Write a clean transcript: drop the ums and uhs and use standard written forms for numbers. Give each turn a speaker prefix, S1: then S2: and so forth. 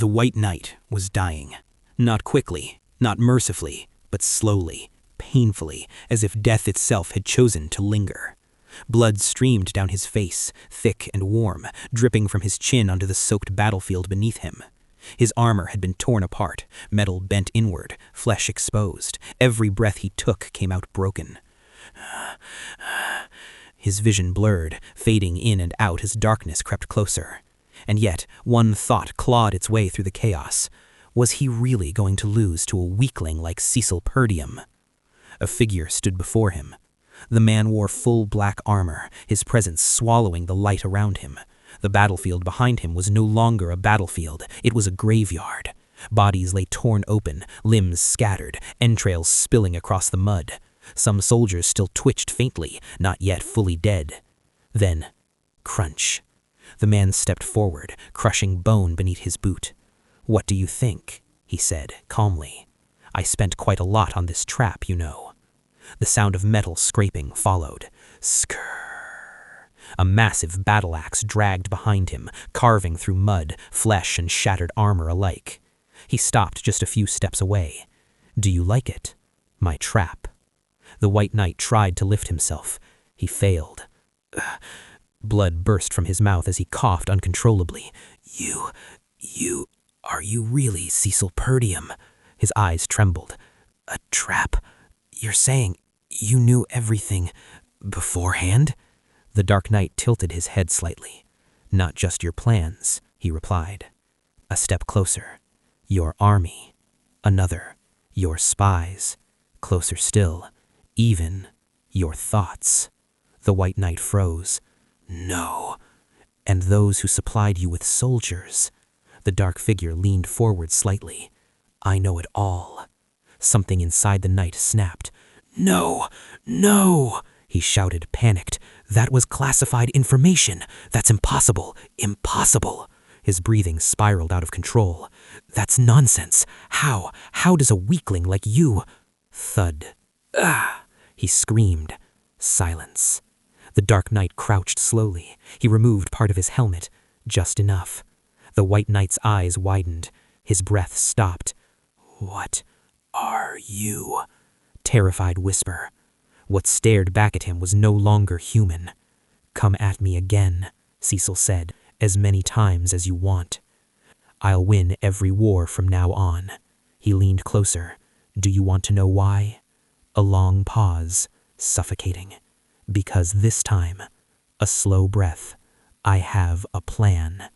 S1: The White Knight was dying. Not quickly, not mercifully, but slowly, painfully, as if death itself had chosen to linger. Blood streamed down his face, thick and warm, dripping from his chin onto the soaked battlefield beneath him. His armor had been torn apart, metal bent inward, flesh exposed. Every breath he took came out broken. His vision blurred, fading in and out as darkness crept closer. And yet, one thought clawed its way through the chaos. Was he really going to lose to a weakling like Cecil Purdium? A figure stood before him. The man wore full black armor, his presence swallowing the light around him. The battlefield behind him was no longer a battlefield, it was a graveyard. Bodies lay torn open, limbs scattered, entrails spilling across the mud. Some soldiers still twitched faintly, not yet fully dead. Then, crunch. The man stepped forward, crushing bone beneath his boot. "What do you think?" he said, calmly. "I spent quite a lot on this trap, you know." The sound of metal scraping followed. Skrrr. A massive battle axe dragged behind him, carving through mud, flesh, and shattered armor alike. He stopped just a few steps away. "Do you like it? My trap?" The White Knight tried to lift himself. He failed. Blood burst from his mouth as he coughed uncontrollably. Are you really Cecil Purdium?" His eyes trembled. "A trap? You're saying you knew everything beforehand?" The Dark Knight tilted his head slightly. "Not just your plans," he replied. A step closer. "Your army. Another. Your spies. Closer still. Even your thoughts." The White Knight froze. "No. And those who supplied you with soldiers." The dark figure leaned forward slightly. "I know it all." Something inside the knight snapped. "No! No!" he shouted, panicked. "That was classified information. That's impossible. Impossible." His breathing spiraled out of control. "That's nonsense. How does a weakling like you—" Thud. "Ah!" he screamed. Silence. The Dark Knight crouched slowly. He removed part of his helmet, just enough. The White Knight's eyes widened. His breath stopped. "What are you?" Terrified whisper. What stared back at him was no longer human. "Come at me again," Cecil said, "as many times as you want. I'll win every war from now on." He leaned closer. "Do you want to know why?" A long pause, suffocating. "Because this time," a slow breath, "I have a plan."